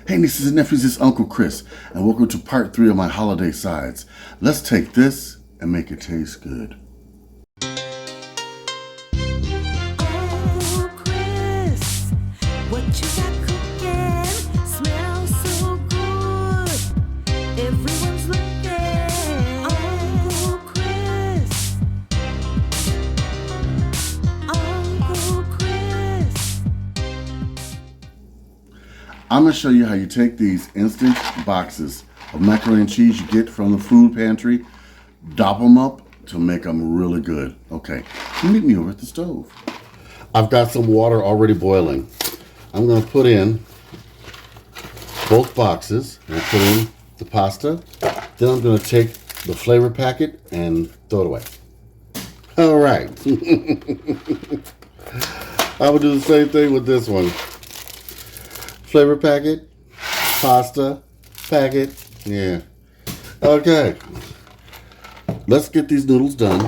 Hey nieces and nephews, it's Uncle Chris, and welcome to part 3 of my holiday sides. Let's take this and make it taste good. Uncle Chris, what you got cooking? Smells so good. Everyone's looking. Uncle Chris. Uncle Chris. I'm going to show you how you take these instant boxes of macaroni and cheese you get from the food pantry, dop them up to make them really good. Okay, meet me over at the stove. I've got some water already boiling. I'm going to put in both boxes and put in the pasta. Then I'm going to take the flavor packet and throw it away. All right. I will do the same thing with this one. Flavor packet, pasta packet, yeah. Okay, let's get these noodles done.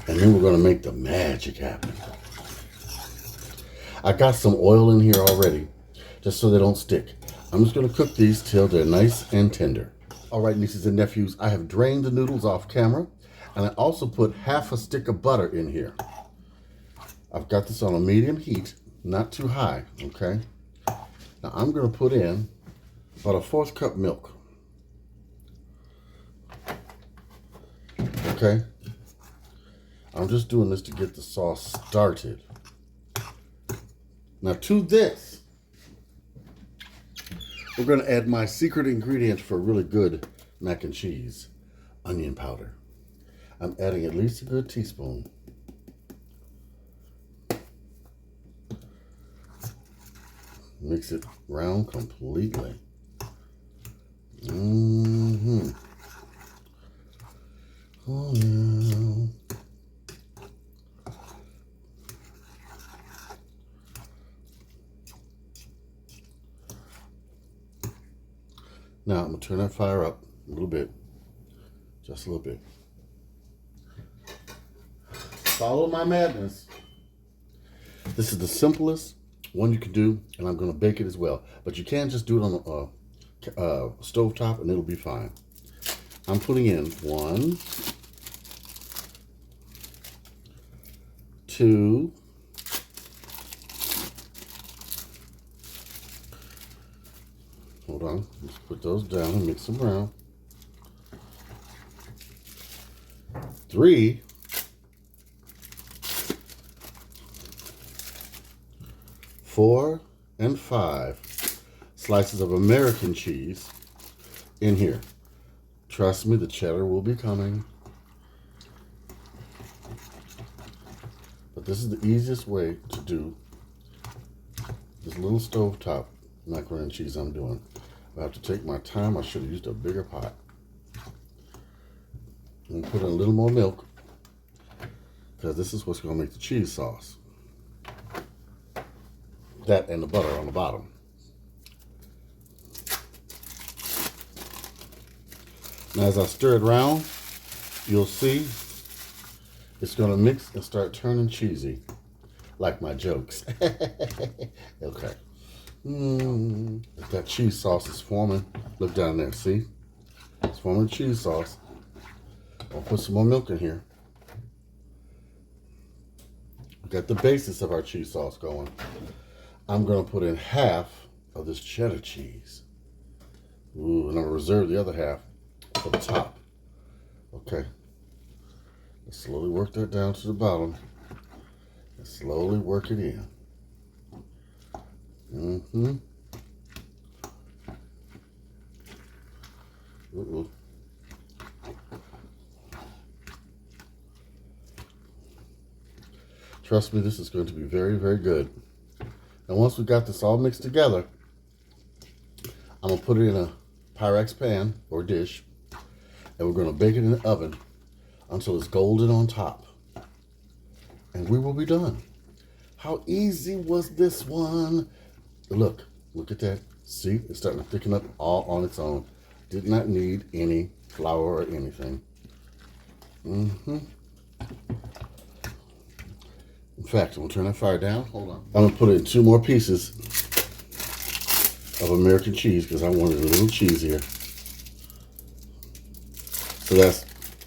And then we're gonna make the magic happen. I got some oil in here already, just so they don't stick. I'm just gonna cook these till they're nice and tender. All right, nieces and nephews, I have drained the noodles off camera, and I also put half a stick of butter in here. I've got this on a medium heat, not too high, okay? Now I'm gonna put in about a 1/4 cup milk. Okay? I'm just doing this to get the sauce started. Now to this, we're gonna add my secret ingredient for really good mac and cheese, onion powder. I'm adding at least a good teaspoon. Mix it round completely. Oh yeah. Now I'm gonna turn that fire up a little bit, just a little bit. Follow my madness. This is the simplest one you can do, and I'm gonna bake it as well. But you can just do it on a stove top and it'll be fine. I'm putting in 1, 2, hold on, let's put those down and mix them around. 3, 4, and 5 slices of American cheese in here. Trust me, the cheddar will be coming. But this is the easiest way to do this little stovetop macaroni and cheese I'm doing. I have to take my time. I should have used a bigger pot. And put in a little more milk, because this is what's going to make the cheese sauce. That and the butter on the bottom. Now as I stir it around, you'll see it's going to mix and start turning cheesy, like my jokes. Okay. If that cheese sauce is forming, look down there, see? It's forming cheese sauce. I'll put some more milk in here. Got the basis of our cheese sauce going. I'm going to put in half of this cheddar cheese. Ooh, and I'm going to reserve the other half for the top. Okay. Let's slowly work that down to the bottom. And slowly work it in. Uh-oh. Trust me, this is going to be very, very good. And once we got this all mixed together, I'm going to put it in a Pyrex pan or dish, and we're going to bake it in the oven until it's golden on top. And we will be done. How easy was this one? Look at that. See, it's starting to thicken up all on its own. Did not need any flour or anything. In fact, I'm gonna turn that fire down. Hold on. I'm gonna put in 2 more pieces of American cheese because I wanted a little cheesier. So that's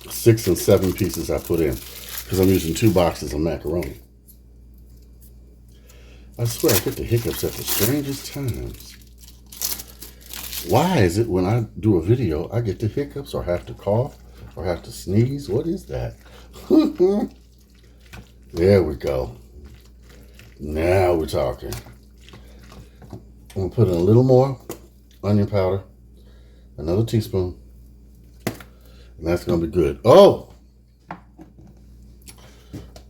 6 and 7 pieces I put in because I'm using 2 boxes of macaroni. I swear I get the hiccups at the strangest times. Why is it when I do a video I get the hiccups or have to cough or have to sneeze? What is that? There we go. Now we're talking. I'm gonna put in a little more onion powder, another teaspoon, and that's gonna be good. Oh,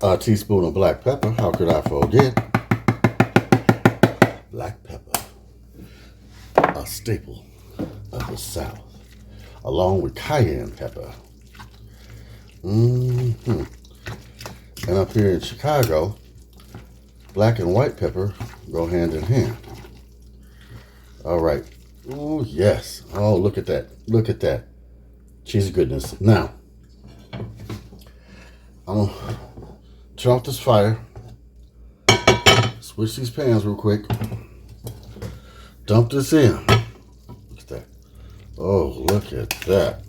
a teaspoon of black pepper. How could I forget? Black pepper, a staple of the South, along with cayenne pepper. And up here in Chicago, black and white pepper go hand in hand. All right. Oh, yes. Oh, look at that. Look at that. Cheesy goodness. Now, I'm going to turn off this fire. Switch these pans real quick. Dump this in. Look at that. Oh, look at that.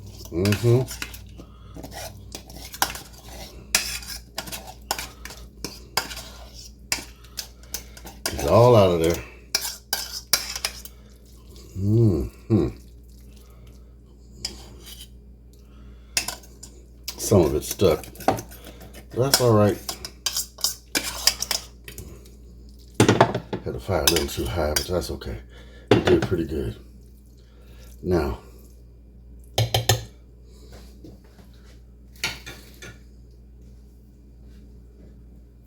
Get it all out of there. Some of it's stuck. That's all right. Had the fire a little too high, but that's okay. It did pretty good. Now,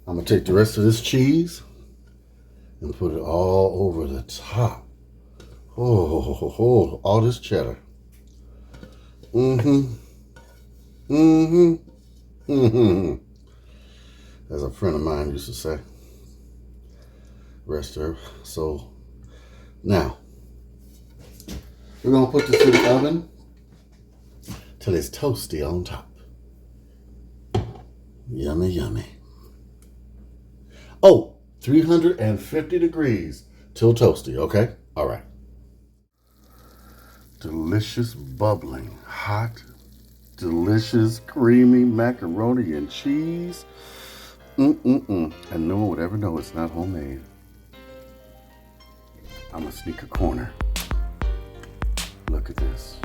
I'm gonna take the rest of this cheese and put it all over the top. Oh, all this cheddar. As a friend of mine used to say. Rest her soul. Now, we're gonna put this in the oven till it's toasty on top. Yummy, yummy. Oh, 350 degrees till toasty, okay? All right. Delicious, bubbling, hot, delicious, creamy macaroni and cheese. And no one would ever know it's not homemade. I'm gonna sneak a corner. Look at this.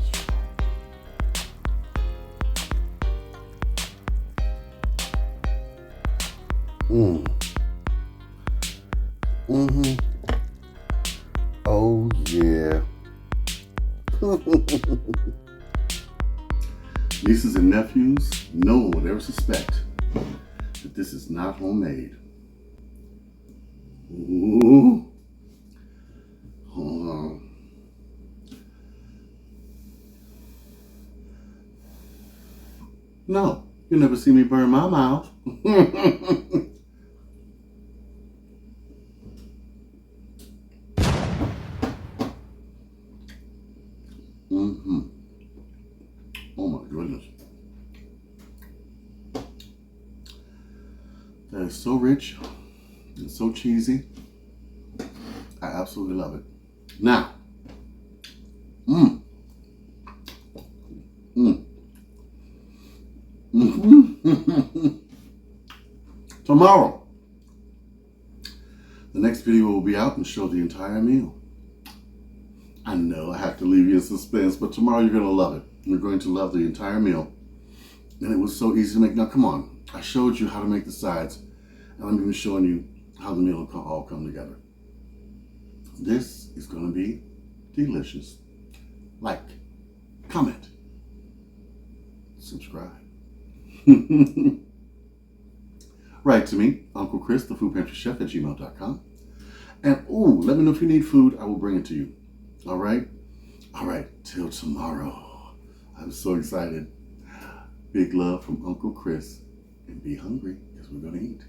Oh yeah. Nieces and nephews, no one would ever suspect that this is not homemade. Ooh. Hold on. No, you'll never see me burn my mouth. Oh my goodness. That is so rich and so cheesy. I absolutely love it. Now, tomorrow, the next video will be out and show the entire meal. I know I have to leave you in suspense, but tomorrow you're going to love it. You're going to love the entire meal. And it was so easy to make. Now, come on. I showed you how to make the sides, and I'm even showing you how the meal will all come together. This is going to be delicious. Like, comment, subscribe. Write to me, Uncle Chris, the Food Pantry Chef at gmail.com. And let me know if you need food. I will bring it to you. All right? All right, till tomorrow. I'm so excited. Big love from Uncle Chris. And be hungry because we're going to eat.